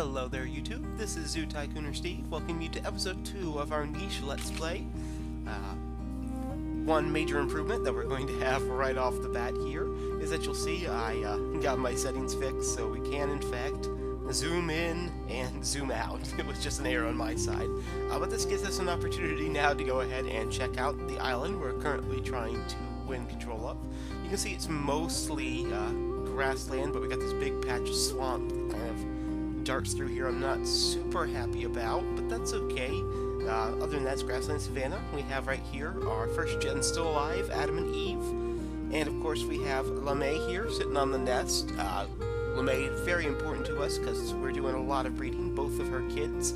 Hello there YouTube, this is Tycooners Steve, welcoming you to episode 2 of our niche Let's Play. One major improvement that we're going to have right off the bat here is that you'll see I got my settings fixed so we can in fact zoom in and zoom out. It was just an error on my side. But this gives us an opportunity now to go ahead and check out the island we're currently trying to win control of. You can see it's mostly grassland, but we got this big patch of swamp that kind of darts through here I'm not super happy about, but that's okay. Other than that, it's grassland savanna. We have right here our first gen still alive, Adam and Eve. And of course we have LeMay here sitting on the nest. LeMay is very important to us because we're doing a lot of breeding, both of her kids,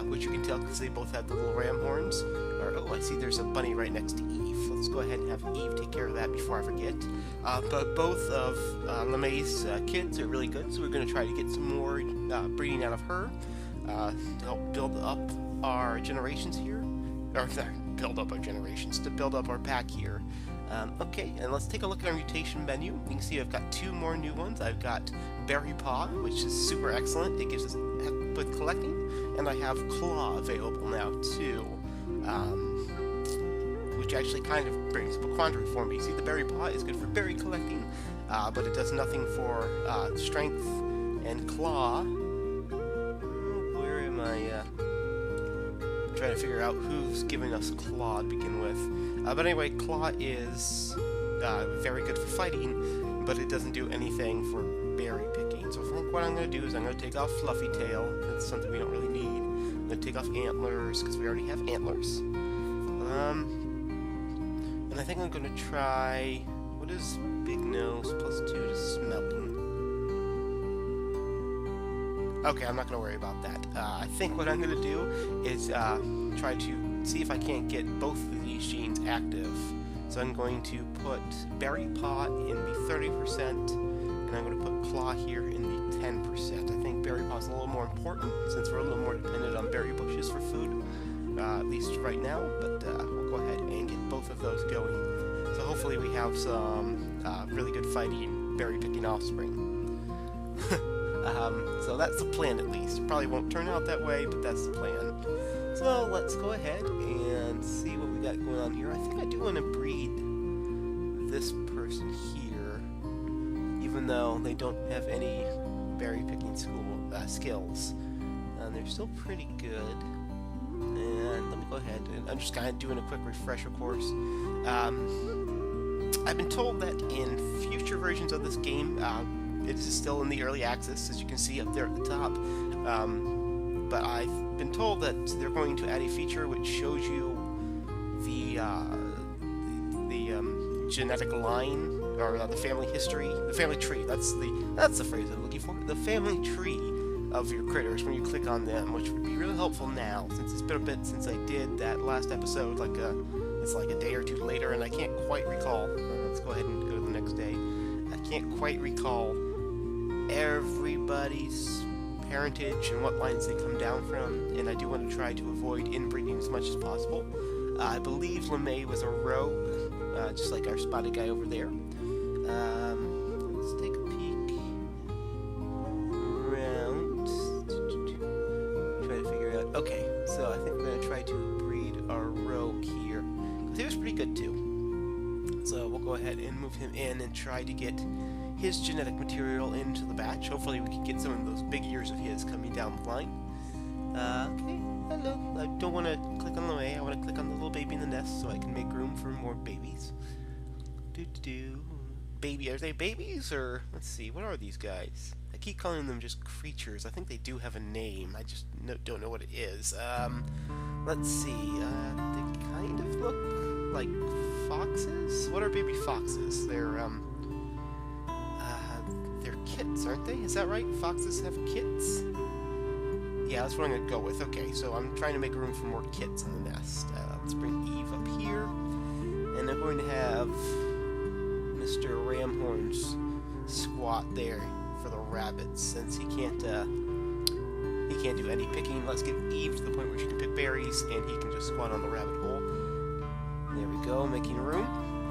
which you can tell because they both have the little ram horns. Oh, I see there's a bunny right next to Eve. Let's go ahead and have Eve take care of that before I forget. But both of LeMay's kids are really good, so we're going to try to get some more breeding out of her to help build up our generations here. Or, to build up our pack here. Okay, and let's take a look at our mutation menu. You can see I've got 2 more new ones. I've got Berry Paw, which is super excellent. It gives us with collecting, and I have Claw available now too. Which actually kind of brings up a quandary for me. See, the Berry Paw is good for berry collecting, but it does nothing for strength and claw. Where am I? I'm trying to figure out who's giving us claw to begin with. But anyway, claw is very good for fighting, but it doesn't do anything for berry picking. So I think what I'm going to do is I'm going to take off Fluffy Tail. That's something we don't really need. I'm going to take off antlers because we already have antlers. And I think I'm going to try, what is Big Nose +2 to smelling? Okay, I'm not going to worry about that. I think what I'm going to do is try to see if I can't get both of these genes active. So I'm going to put Berry Paw in the 30%, and I'm going to put Claw here in the 10%. I think Berry Paw is a little more important since we're a little more dependent on berry bushes for food, at least right now, but we'll go ahead and get both of those going. So hopefully we have some really good fighting berry picking offspring. So that's the plan at least. Probably won't turn out that way, but that's the plan. So let's go ahead and see what we got going on here. I think I do want to breed this person here, even though they don't have any berry picking skills. They're still pretty good. And let me go ahead, and I'm just kind of doing a quick refresher course. I've been told that in future versions of this game, it is still in the early access, as you can see up there at the top. But I've been told that they're going to add a feature which shows you the genetic line, or the family history, the family tree. That's the phrase I'm looking for. The family tree of your critters when you click on them, which would be really helpful now, since it's been a bit since I did that last episode. It's like a day or 2 later, and I can't quite recall. Let's go ahead and go to the next day. I can't quite recall everybody's parentage and what lines they come down from, and I do want to try to avoid inbreeding as much as possible. I believe LeMay was a rogue, just like our spotted guy over there. Let's take a peek around. Try to figure out. Okay, so I think we're going to try to breed our rogue here. He was pretty good too. So we'll go ahead and move him in and try to get his genetic material into the batch. Hopefully we can get some of those big ears of his coming down the line. Okay, hello. I don't want to click on LeMay. I want to click on the little baby in the nest so I can make room for more babies. Baby, are they babies, or let's see, what are these guys? I keep calling them just creatures. I think they do have a name. I just don't know what it is. Let's see. They kind of look like foxes. What are baby foxes? They're kits, aren't they? Is that right? Foxes have kits? Yeah, that's what I'm going to go with. Okay, so I'm trying to make room for more kits in the nest. Let's bring Eve up here. And I'm going to have Mr. Ramhorns squat there for the rabbits, since he can't do any picking. Let's get Eve to the point where she can pick berries, and he can just squat on the rabbit hole. There we go, making room.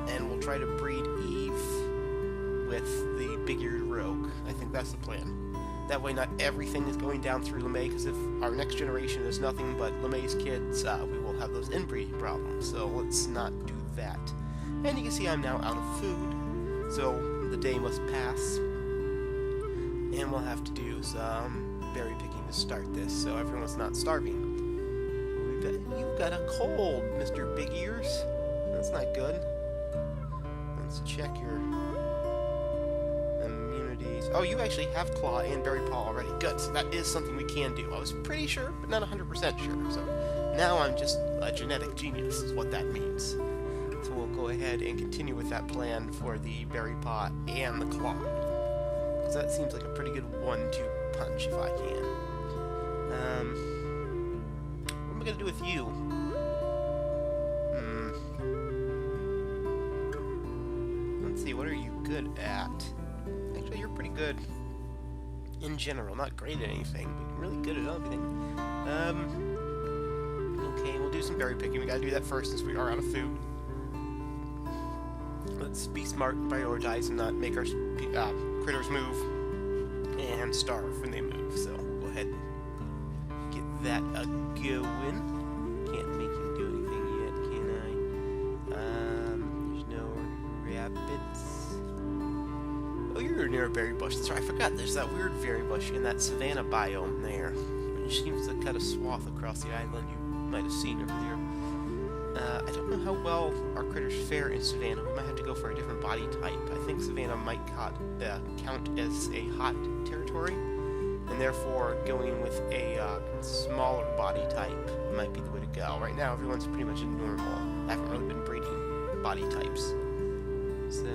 And we'll try to breed Eve with the big-eared rogue. I think that's the plan. That way not everything is going down through LeMay, because if our next generation is nothing but LeMay's kids, we will have those inbreeding problems, so let's not do that. And you can see I'm now out of food, so the day must pass, and we'll have to do some berry picking to start this, so everyone's not starving. You've got a cold, Mr. Big Ears. That's not good. Let's check your immunities. Oh, you actually have Claw and Berry Paw already. Good, so that is something we can do. I was pretty sure, but not 100% sure. So now I'm just a genetic genius, is what that means. So we'll go ahead and continue with that plan for the Berry Paw and the Claw. Because that seems like a pretty good 1-2 punch if I can. What am I going to do with you? Let's see, what are you good at? Actually, you're pretty good in general. Not great at anything, but really good at everything. Okay, we'll do some berry picking. We gotta do that first since we are out of food. Let's be smart and prioritize and not make our critters move and starve when they move. So we'll go ahead and get that going. Can't make him do anything yet, can I? There's no rabbits. Oh, you're near a berry bush. That's right, I forgot. There's that weird berry bush in that savanna biome there. It seems to cut a swath across the island. You might have seen earlier. I don't know how well our critters fare in savanna. We might have to go for a different body type. I think savanna might count as a hot territory, and therefore going with a smaller body type might be the way to go. Right now, everyone's pretty much normal. I haven't really been breeding body types. So,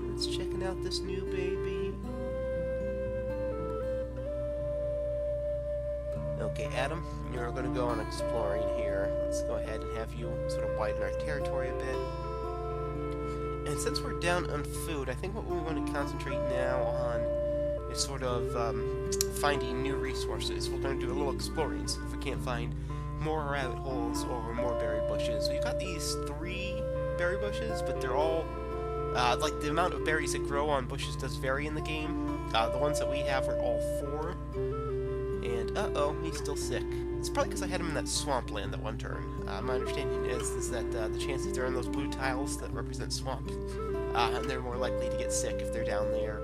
let's checking out this new baby. Okay, Adam, you're going to go on exploring here. Let's go ahead and have you sort of widen our territory a bit. And since we're down on food, I think what we want to concentrate now on is sort of finding new resources. We're going to do a little exploring, so if we can't find more rabbit holes or more berry bushes. We've got these 3 berry bushes, but they're all, like the amount of berries that grow on bushes does vary in the game. The ones that we have are all 4. And, uh-oh, he's still sick. It's probably because I had him in that swampland that one turn. My understanding is that the chances they're in those blue tiles that represent swamp, and they're more likely to get sick if they're down there.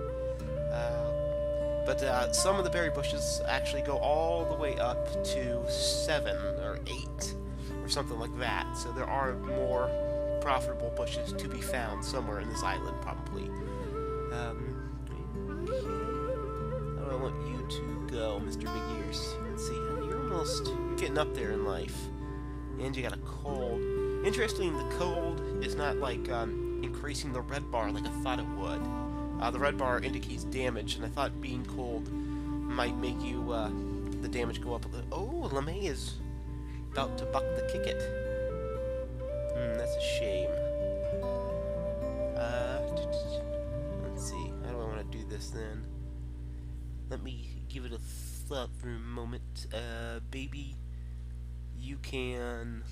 But some of the berry bushes actually go all the way up to 7 or 8 or something like that. So there are more profitable bushes to be found somewhere in this island, probably. How do I want you to go, Mr. Big Ears? Let's see. You're getting up there in life. And you got a cold. Interesting, the cold is not like increasing the red bar like I thought it would. The red bar indicates damage, and I thought being cold might make you the damage go up a little. Oh, LeMay is about to buck the kick it. That's a shame. Let's see. How do I want to do this then? Let me give it a thought for a moment. Baby, you can...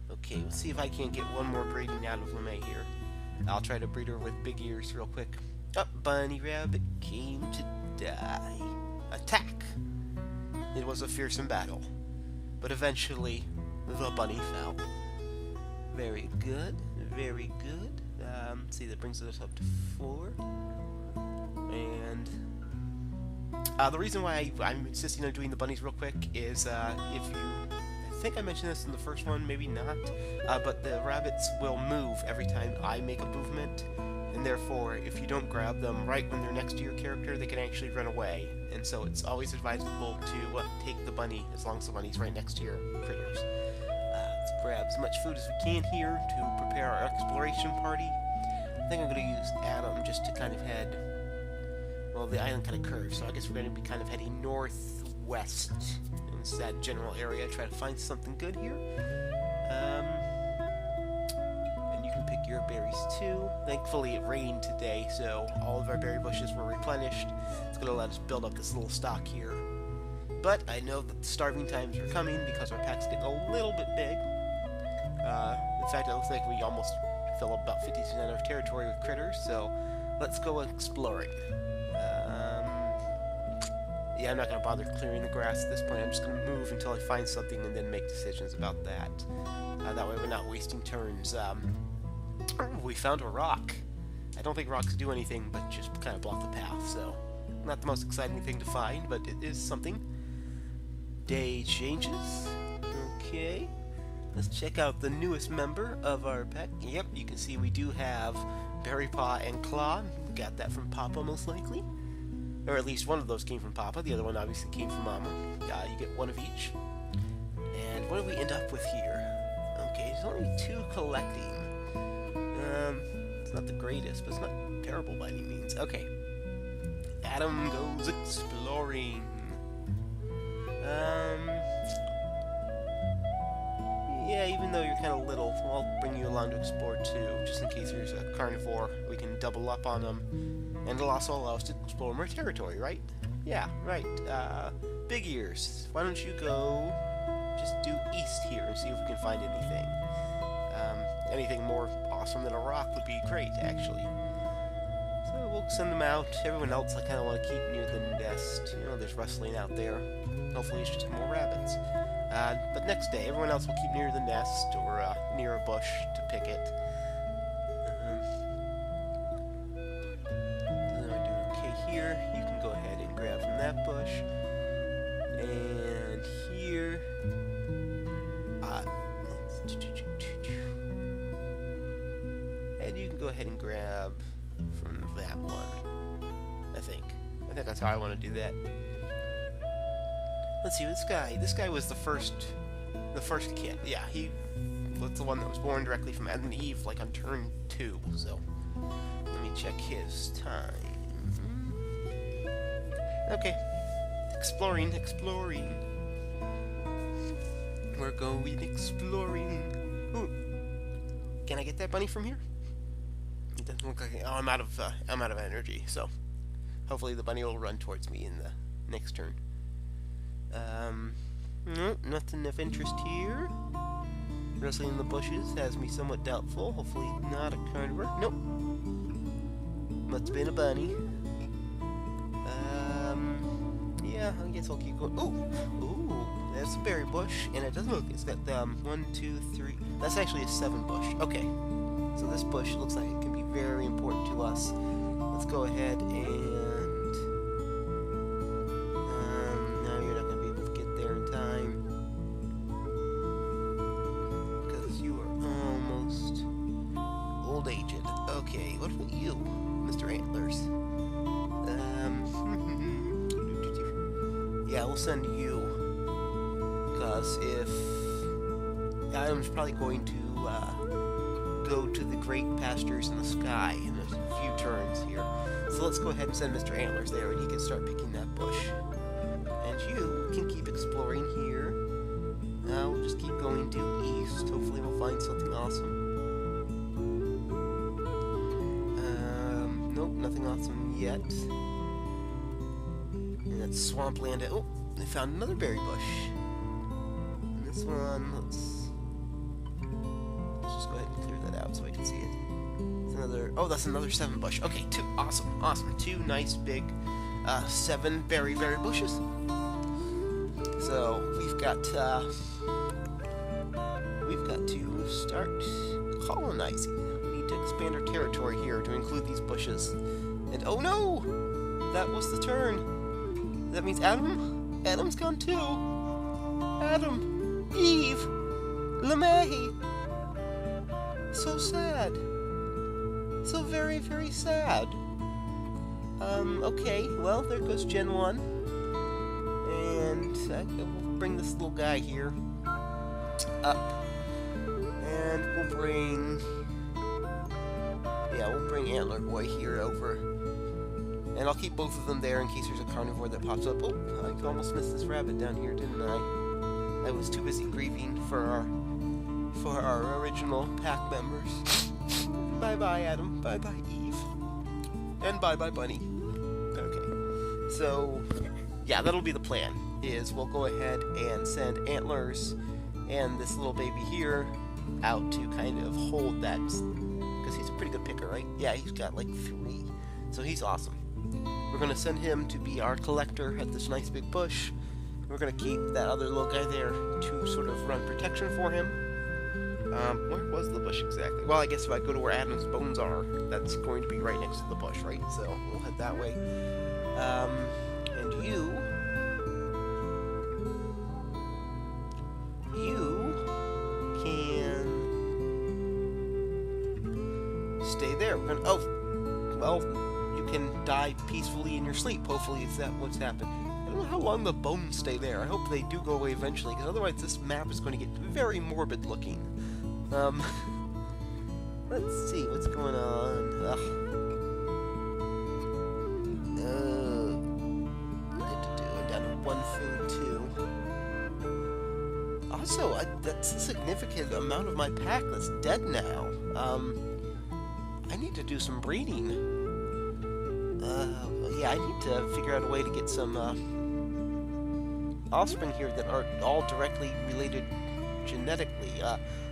Okay, let's see if I can't get one more breeding out of LeMay here. I'll try to breed her with Big Ears real quick. Oh, Bunny Rabbit came to die. Attack! It was a fearsome battle, but eventually the bunny fell. Very good, very good. Let's see, that brings us up to 4. And the reason why I'm insisting on doing the bunnies real quick is if you... I think I mentioned this in the first one, maybe not, but the rabbits will move every time I make a movement, and therefore, if you don't grab them right when they're next to your character, they can actually run away, and so it's always advisable to take the bunny as long as the bunny's right next to your critters. Let's grab as much food as we can here to prepare our exploration party. I think I'm going to use Adam just to kind of head... Well, the island kind of curves, so I guess we're going to be kind of heading northwest in that general area. Try to find something good here. And you can pick your berries too. Thankfully, it rained today, so all of our berry bushes were replenished. It's going to let us build up this little stock here. But I know that the starving times are coming because our pack's getting a little bit big. In fact, it looks like we almost fill up about 50% of territory with critters, so let's go exploring. Yeah, I'm not going to bother clearing the grass at this point. I'm just going to move until I find something and then make decisions about that. That way we're not wasting turns. We found a rock. I don't think rocks do anything but just kind of block the path, so not the most exciting thing to find, but it is something. Day changes. Okay. Let's check out the newest member of our pack. Yep, you can see we do have Berry Paw and Claw. We got that from Papa, most likely. Or at least one of those came from Papa. The other one obviously came from Mama. You get one of each. And what do we end up with here? Okay, there's only 2 collecting. It's not the greatest, but it's not terrible by any means. Okay. Adam goes exploring. Yeah, even though you're kind of little, I'll bring you along to explore too, just in case there's a carnivore. We can double up on them, and it'll also allow us to explore more territory, right? Yeah, right. Big ears. Why don't you go just due east here and see if we can find anything. Anything more awesome than a rock would be great, actually. So we'll send them out. Everyone else I kind of want to keep near the nest. You know, there's rustling out there. Hopefully it's just more rabbits. But next day, everyone else will keep near the nest or near a bush to pick it. Then I do okay here. You can go ahead and grab from that bush. And here. And you can go ahead and grab from that one. I think that's how I want to do that. Let's see, this guy was the first kid. Yeah, he was the one that was born directly from Adam and Eve, like on turn 2. So let me check his time. Okay, exploring. We're going exploring. Ooh. Can I get that bunny from here? It doesn't look like it. Oh, I'm out of energy. So hopefully the bunny will run towards me in the next turn. No, nothing of interest here. Rustling in the bushes has me somewhat doubtful. Hopefully not a carnivore. Nope. Must have been a bunny. Yeah, I guess I'll keep going. Ooh, that's a berry bush, and it doesn't look. It's got 1, 2, 3. That's actually a 7 bush. Okay, so this bush looks like it can be very important to us. Let's go ahead and. No, you're not gonna be able to get there in time because you are almost old aged. Okay, what about you, Mr. Antlers? Yeah, we'll send you, because if Adam's probably going to go to the great pastures in the sky in a few turns here. So let's go ahead and send Mr. Antlers there, and he can start picking that bush. And you can keep exploring here. We'll just keep going due east. Hopefully we'll find something awesome. Nope, nothing awesome yet. And that's swampland. Oh, they found another berry bush. And this one, let's just go ahead and clear that out so I can see it. It's another. Oh, that's another 7 bush. Okay, 2. Awesome. 2 nice big 7 berry bushes. So we've got to start colonizing. We need to expand our territory here to include these bushes. And oh no, that was the turn. That means Adam's gone too. Adam, Eve, LeMay. So sad. So very, very sad. Okay, well, there goes Gen 1. And we'll bring this little guy here up. And we'll bring Antler Boy here over. And I'll keep both of them there in case there's a carnivore that pops up. Oh, I almost missed this rabbit down here, didn't I? I was too busy grieving for our original pack members. Bye-bye, Adam. Bye-bye, Eve. And bye-bye, Bunny. Okay. So, yeah, that'll be the plan, is we'll go ahead and send Antlers and this little baby here out to kind of hold that because he's a pretty good picker, right? Yeah, he's got like 3. So he's awesome. We're going to send him to be our collector at this nice big bush. We're going to keep that other little guy there to sort of run protection for him. Where was the bush exactly? Well, I guess if I go to where Adam's bones are, that's going to be right next to the bush, right? So we'll head that way. And you can stay there. We're gonna, oh, well, you can die peacefully in your sleep. Hopefully it's that what's happened. I don't know how long the bones stay there. I hope they do go away eventually, because otherwise this map is going to get very morbid looking. Let's see what's going on. I'm down to 1 food too. Also, that's a significant amount of my pack that's dead now. I need to do some breeding. Yeah, I need to figure out a way to get some offspring here that aren't all directly related genetically.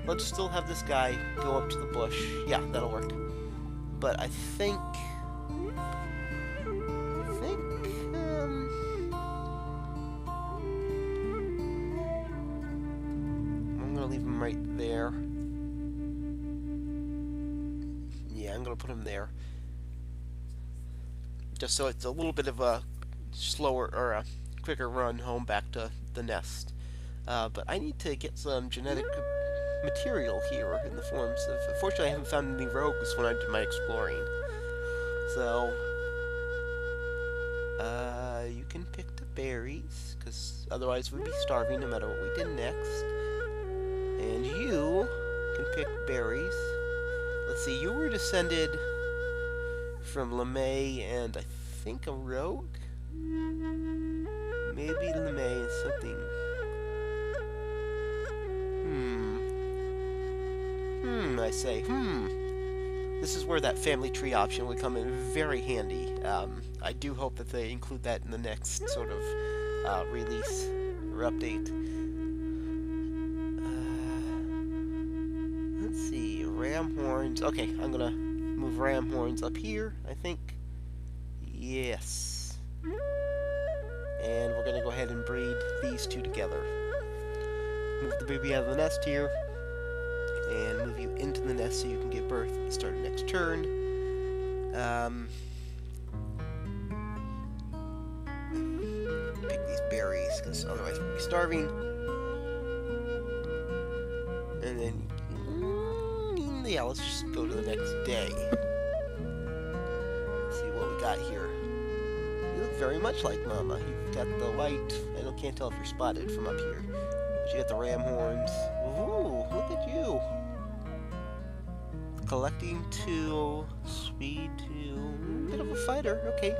Let's still have this guy go up to the bush. Yeah, that'll work. But I think I'm gonna leave him right there. Yeah, I'm gonna put him there. Just so it's a little bit of a slower or a quicker run home back to the nest. But I need to get some genetic material here in the forms of... Unfortunately, I haven't found any rogues when I did my exploring. So, you can pick the berries, because otherwise we'd be starving no matter what we did next. And you can pick berries. Let's see, you were descended from LeMay and I think a rogue? Maybe LeMay and something... I say, This is where that family tree option would come in very handy. I do hope that they include that in the next sort of release or update. Let's see, ram horns. Okay, I'm gonna move ram horns up here, I think. Yes. And we're gonna go ahead and breed these two together. Move the baby out of the nest here. And move you into the nest so you can give birth at the start of next turn. Pick these berries, because otherwise we'll be starving. And then, yeah, let's just go to the next day. See what we got here. You look very much like Mama. You've got the white, I can't tell if you're spotted from up here. But you got the ram horns. Ooh, look at you. Collecting 2, speed 2, bit of a fighter, okay.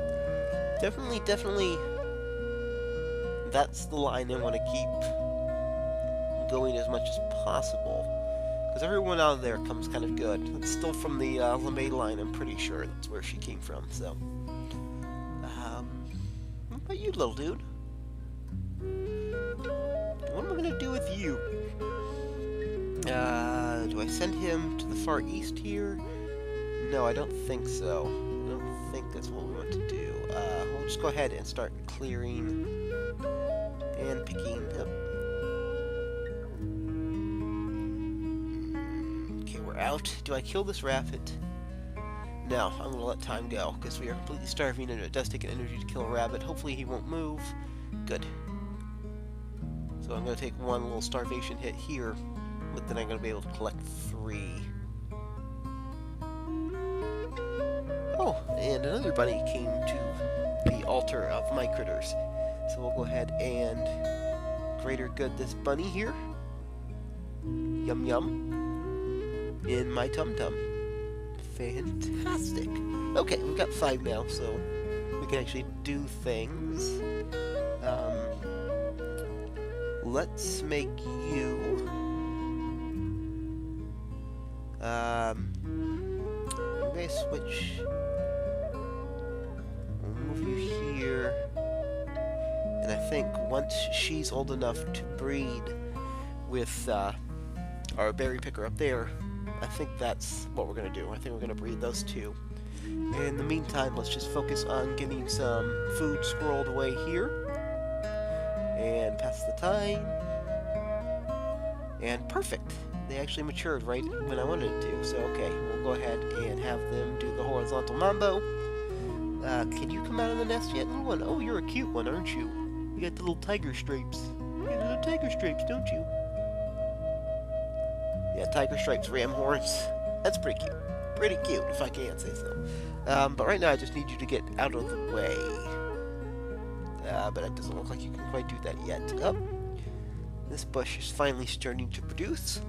Definitely, that's the line I want to keep going as much as possible. Because everyone out of there comes kind of good. It's still from the LeMay line, I'm pretty sure that's where she came from, so. What about you, little dude? What am I going to do with you? Do I send him to the far east here? No, I don't think so. I don't think that's what we want to do. We'll just go ahead and start clearing and picking up. Okay, we're out. Do I kill this rabbit? No, I'm going to let time go, because we are completely starving, and it does take an energy to kill a rabbit. Hopefully he won't move. Good. So I'm going to take one little starvation hit here, but then I'm going to be able to collect 3. Oh, and another bunny came to the altar of my critters. So we'll go ahead and greater good this bunny here. Yum yum. In my tum-tum. Fantastic. Okay, we've got 5 now, so we can actually do things. Let's make you... maybe switch... We'll move you here. And I think once she's old enough to breed with our berry picker up there, I think that's what we're going to do. I think we're going to breed those two. In the meantime, let's just focus on getting some food squirreled away here. And pass the time. And perfect! They actually matured right when I wanted it to. So, okay, we'll go ahead and have them do the horizontal mambo. Can you come out of the nest yet, little one? Oh, you're a cute one, aren't you? You got the little tiger stripes. You got little tiger stripes, don't you? Yeah, tiger stripes, ram horns. That's pretty cute. Pretty cute, if I can say so. But right now, I just need you to get out of the way. But it doesn't look like you can quite do that yet. Oh, this bush is finally starting to produce.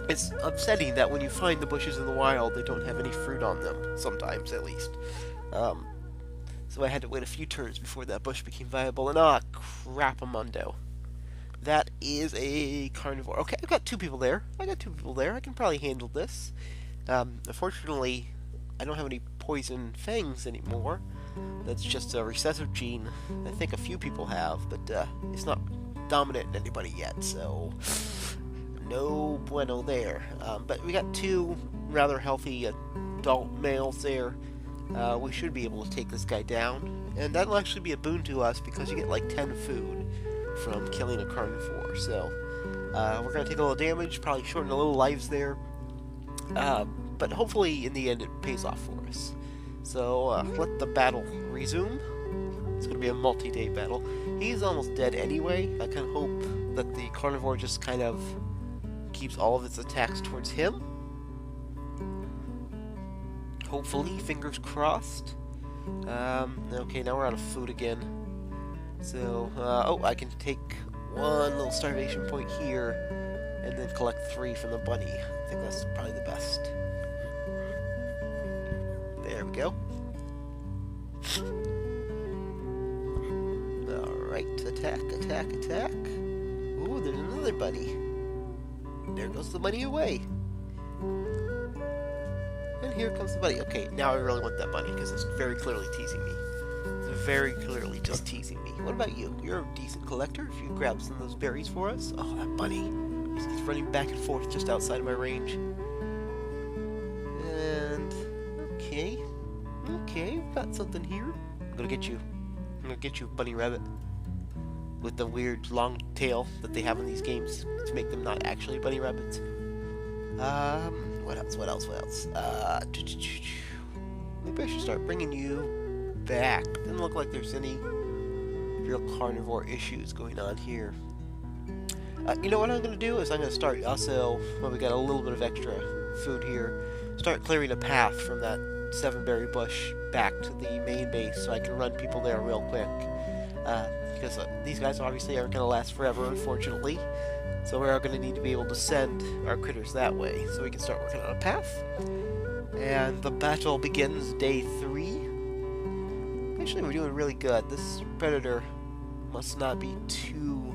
It's upsetting that when you find the bushes in the wild, they don't have any fruit on them. Sometimes, at least. So I had to wait a few turns before that bush became viable. And crapamundo. That is a carnivore. Okay, I've got two people there. I can probably handle this. Unfortunately, I don't have any poison fangs anymore. That's just a recessive gene. I think a few people have, but it's not dominant in anybody yet, so no bueno there. But we got two rather healthy adult males there. We should be able to take this guy down, and that'll actually be a boon to us because you get like 10 food from killing a carnivore. So we're going to take a little damage, probably shorten a little lives there, but hopefully in the end it pays off for us. So let the battle resume. It's going to be a multi-day battle. He's almost dead anyway. I kind of hope that the carnivore just kind of keeps all of its attacks towards him. Hopefully, fingers crossed. Okay, now we're out of food again. So, oh, I can take one little starvation point here, and then collect 3 from the bunny. I think that's probably the best. There we go. Alright, attack, attack, attack. Ooh, there's another bunny. There goes the bunny away. And here comes the bunny. Okay, now I really want that bunny, because it's very clearly teasing me. It's very clearly just teasing me. What about you? You're a decent collector. If you grab some of those berries for us. Oh, that bunny. He's running back and forth just outside of my range. And... okay. Okay, we've got something here. I'm gonna get you. I'm gonna get you, bunny rabbit. With the weird long tail that they have in these games to make them not actually bunny rabbits. What else? What else? What else? Maybe I should start bringing you back. Doesn't look like there's any real carnivore issues going on here. You know what I'm going to do is I'm going to start also, when we got a little bit of extra food here, start clearing a path from that 7-berry bush back to the main base so I can run people there real quick. Because these guys obviously aren't going to last forever, unfortunately. So we're going to need to be able to send our critters that way, so we can start working on a path. And the battle begins day 3. Actually, we're doing really good. This predator must not be too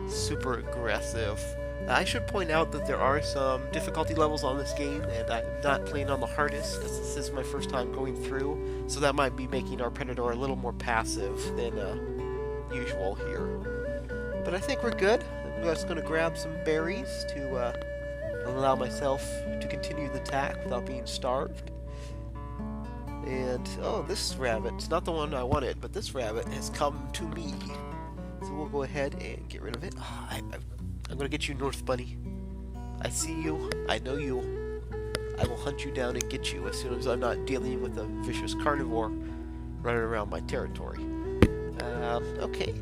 super aggressive. I should point out that there are some difficulty levels on this game, and I'm not playing on the hardest, because this is my first time going through, so that might be making our predator a little more passive than usual here. But I think we're good. I'm just going to grab some berries to allow myself to continue the attack without being starved. And, oh, this rabbit, it's not the one I wanted, but this rabbit has come to me. So we'll go ahead and get rid of it. Oh, I'm going to get you, North Bunny. I see you. I know you. I will hunt you down and get you as soon as I'm not dealing with a vicious carnivore running around my territory. Okay.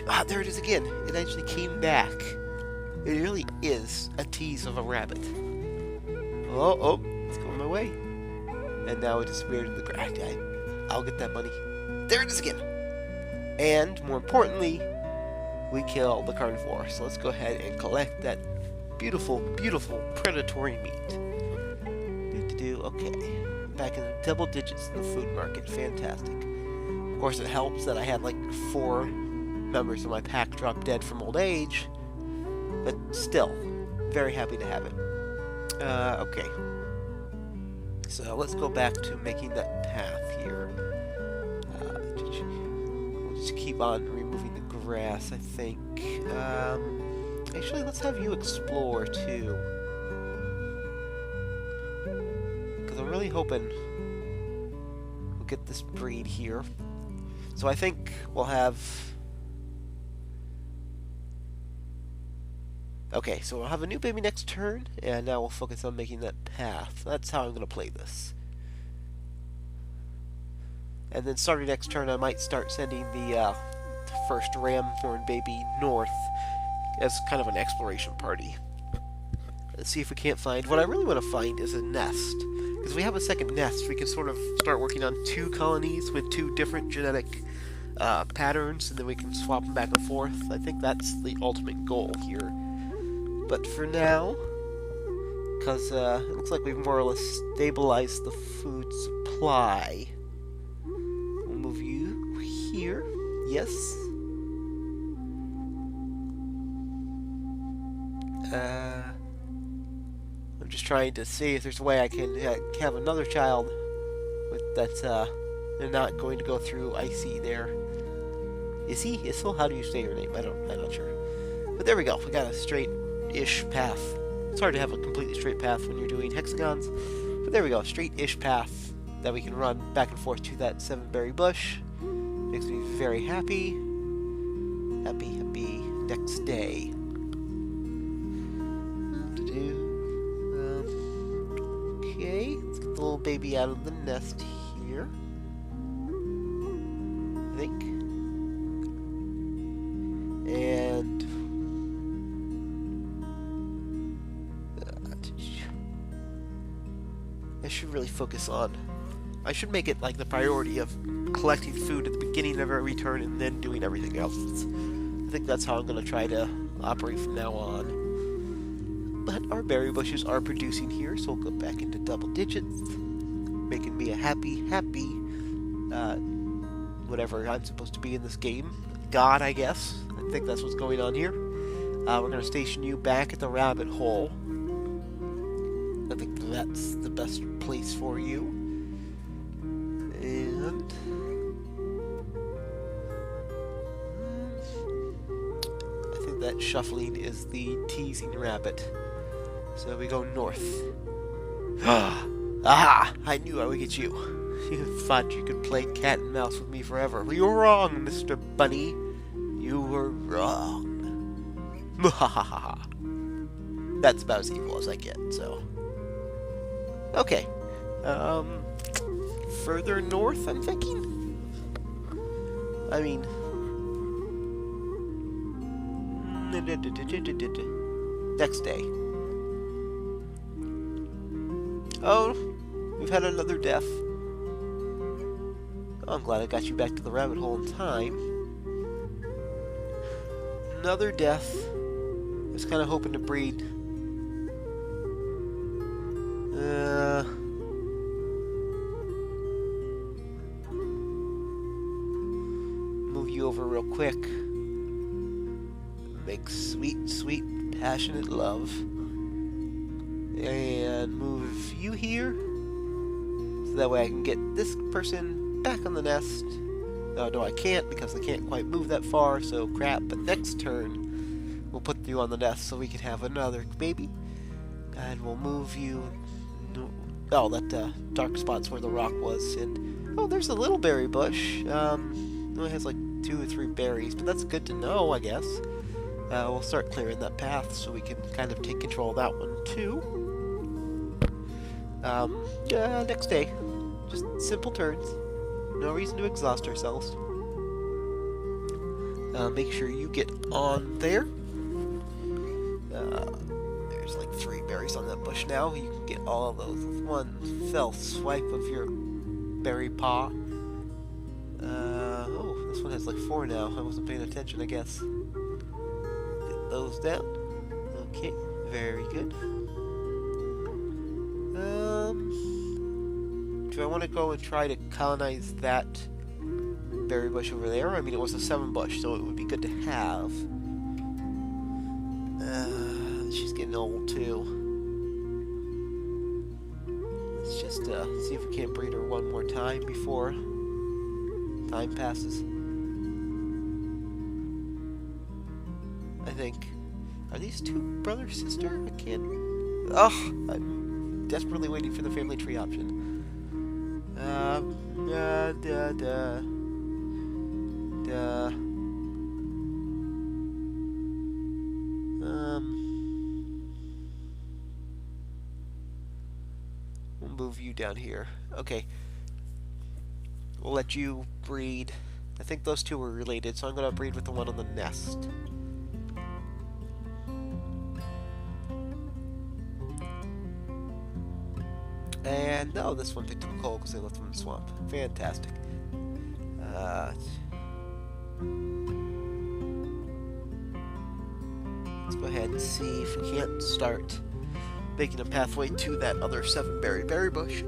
Ah, there it is again. It actually came back. It really is a tease of a rabbit. Oh, it's going my way. And now it disappeared in the grass. I'll get that bunny. There it is again. And, more importantly, we kill the carnivore. So let's go ahead and collect that beautiful, beautiful predatory meat. Okay. Back in the double digits in the food market. Fantastic. Of course, it helps that I had like 4 members of my pack drop dead from old age. But still, very happy to have it. Okay. So let's go back to making that path here. We'll just keep on removing the grass, I think. Actually, let's have you explore too. I'm really hoping we'll get this breed here. So I think we'll have... Okay, so we'll have a new baby next turn, and now we'll focus on making that path. That's how I'm going to play this. And then starting next turn, I might start sending the first ram-horn baby north as kind of an exploration party. Let's see if we can't find... What I really want to find is a nest. Because if we have a second nest, we can sort of start working on 2 colonies with 2 different genetic patterns, and then we can swap them back and forth. I think that's the ultimate goal here. But for now, because it looks like we've more or less stabilized the food supply, we'll move you here. Yes. I'm just trying to see if there's a way I can have another child with that's and not going to go through Icy there. Is he? Issel? How do you say your name? I'm not sure. But there we go. We got a straight-ish path. It's hard to have a completely straight path when you're doing hexagons. But there we go. Straight-ish path that we can run back and forth to that 7-berry bush. Makes me very happy. Happy next day. Okay, let's get the little baby out of the nest here. I think. And I should really focus on... I should make it like the priority of collecting food at the beginning of every turn and then doing everything else. I think that's how I'm going to try to operate from now on. But our berry bushes are producing here, so we'll go back into double digits, making me a happy, whatever I'm supposed to be in this game. God, I guess. I think that's what's going on here. We're going to station you back at the rabbit hole. I think that's the best place for you. And I think that shuffling is the teasing rabbit. So we go north. Ah! I knew I would get you. You thought you could play cat and mouse with me forever. You were wrong, Mr. Bunny. You were wrong. That's about as evil as I get, so... Okay. Further north, I'm thinking? I mean... Next day. Oh, we've had another death. Oh, I'm glad I got you back to the rabbit hole in time. Another death. I was kind of hoping to breed. Move you over real quick. Make sweet, sweet, passionate love. And move you here. So that way I can get this person back on the nest. No, I can't because I can't quite move that far, so crap. But next turn, we'll put you on the nest so we can have another baby. And we'll move you... Oh, that dark spot's where the rock was. And oh, there's a little berry bush. It only has like 2 or 3 berries, but that's good to know, I guess. We'll start clearing that path so we can kind of take control of that one too. Next day. Just simple turns. No reason to exhaust ourselves. Make sure you get on there. There's like 3 berries on that bush now. You can get all of those with one fell swipe of your berry paw. Oh, this one has like 4 now. I wasn't paying attention, I guess. Get those down. Okay, very good. Do I want to go and try to colonize that berry bush over there? I mean, it was a 7 bush, so it would be good to have. She's getting old too. Let's just see if we can't breed her one more time before time passes. I think. Are these 2 brother sister? I can't. Oh, I'm desperately waiting for the family tree option. Da, da, da. We'll move you down here. Okay. We'll let you breed. I think those two are related, so I'm going to breed with the one on the nest. And no, this one picked up coal because they left them in the swamp. Fantastic. Let's go ahead and see if we can't start making a pathway to that other 7-berry berry bush.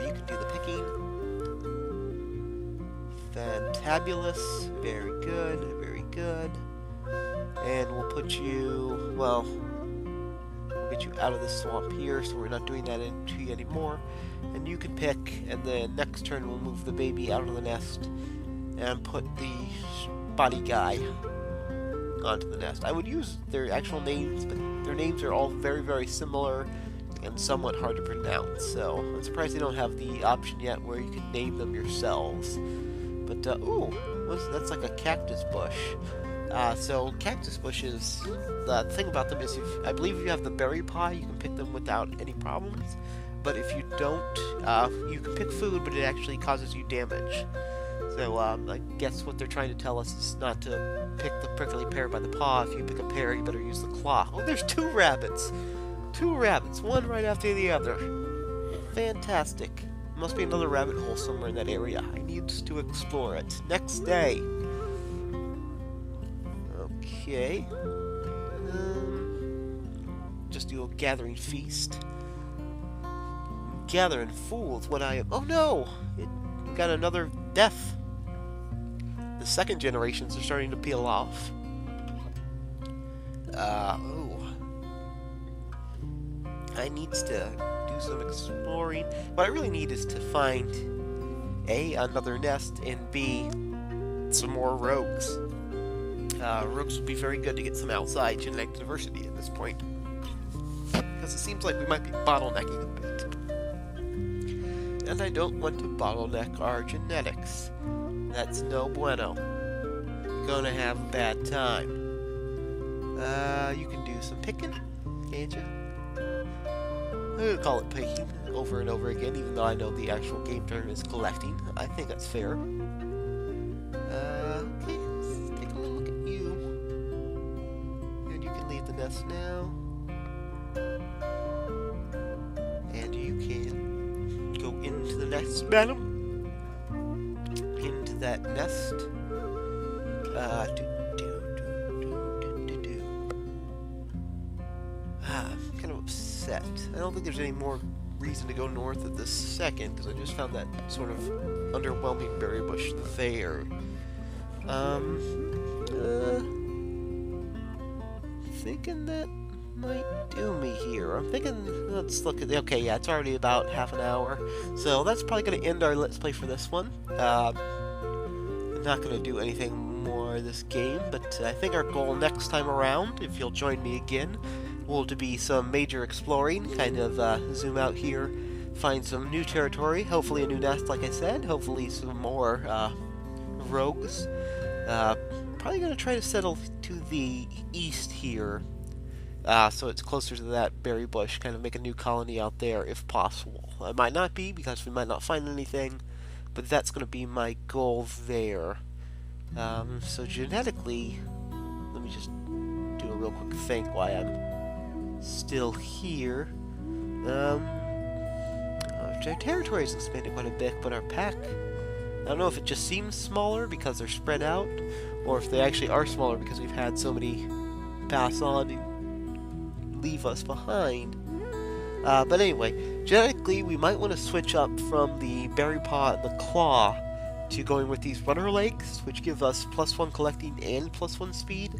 You can do the picking. Fantabulous. Very good. Very good. And we'll put you, well, we'll get you out of the swamp here, so we're not doing that to you anymore. And you can pick, and then next turn we'll move the baby out of the nest and put the spotty guy onto the nest. I would use their actual names, but their names are all very, very similar and somewhat hard to pronounce, so I'm surprised they don't have the option yet where you can name them yourselves. But, ooh, that's like a cactus bush. So cactus bushes, the thing about them is, I believe if you have the berry pie, you can pick them without any problems. But if you don't, you can pick food, but it actually causes you damage. So I guess what they're trying to tell us is not to pick the prickly pear by the paw. If you pick a pear, you better use the claw. Oh, there's 2 rabbits! 2 rabbits, one right after the other. Fantastic. Must be another rabbit hole somewhere in that area. I need to explore it. Next day. Okay. Just do a gathering feast. Gathering fools, what I am. Oh no! We got another death. The second generations are starting to peel off. Ooh. I need to do some exploring. What I really need is to find A, another nest, and B, some more rogues. Rogues would be very good to get some outside genetic diversity at this point. Because it seems like we might be bottlenecking a bit. And I don't want to bottleneck our genetics. That's no bueno. You're gonna have a bad time. You can do some picking, can't you? I'm gonna call it picking over and over again, even though I know the actual game term is collecting. I think that's fair. Okay, let's take a look at you. And you can leave the nest now. And you can go into the nest, madam. Into that nest. I'm kind of upset. I don't think there's any more reason to go north at this second, because I just found that sort of underwhelming berry bush there. Thinking that might do me here. I'm thinking, let's look at the, okay, yeah, it's already about half an hour, so that's probably going to end our Let's Play for this one. I'm not going to do anything more this game, but I think our goal next time around, if you'll join me again, will to be some major exploring, kind of zoom out here, find some new territory, hopefully a new nest, like I said, hopefully some more rogues. Probably going to try to settle to the east here, so it's closer to that berry bush, kind of make a new colony out there if possible. It might not be, because we might not find anything, but that's going to be my goal there. So genetically, let me just do a real quick think while I'm still here. Our territory has expanded quite a bit, but our pack, I don't know if it just seems smaller because they're spread out, or if they actually are smaller because we've had so many pass on and leave us behind. But anyway, genetically, we might want to switch up from the berry paw and the claw to going with these runner legs, which give us +1 collecting and +1 speed.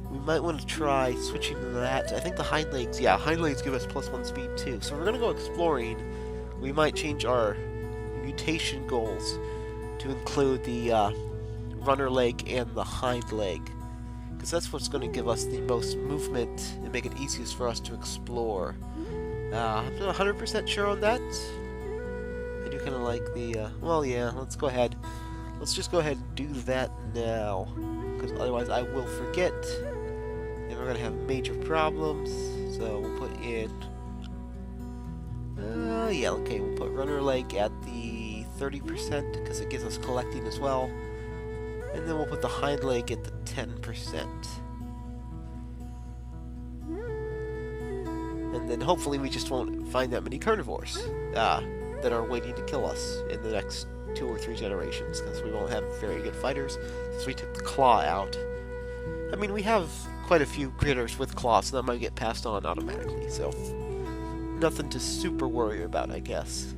We might want to try switching to that. I think the hind legs, yeah, hind legs give us +1 speed too. So if we're going to go exploring, we might change our mutation goals to include the runner leg and the hind leg because that's what's going to give us the most movement and make it easiest for us to explore. I'm not 100% sure on that. I do kind of like the, well, yeah, let's go ahead. Let's just go ahead and do that now, because otherwise I will forget, and we're going to have major problems. So we'll put in, yeah, okay, we'll put runner leg at the 30%, because it gives us collecting as well. And then we'll put the hind leg at the 10%. And then hopefully we just won't find that many carnivores that are waiting to kill us in the next 2 or 3 generations, because we won't have very good fighters since we took the claw out. I mean, we have quite a few critters with claws, so that might get passed on automatically, so nothing to super worry about, I guess.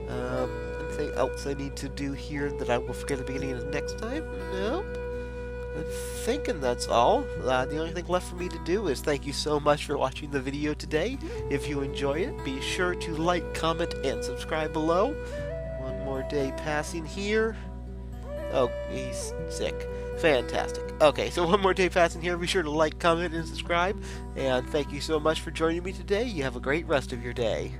Anything else I need to do here that I will forget at the beginning of next time? Nope. I'm thinking that's all. The only thing left for me to do is thank you so much for watching the video today. If you enjoy it, be sure to like, comment, and subscribe below. One more day passing here. Oh, he's sick. Fantastic. Okay, so one more day passing here. Be sure to like, comment, and subscribe. And thank you so much for joining me today. You have a great rest of your day.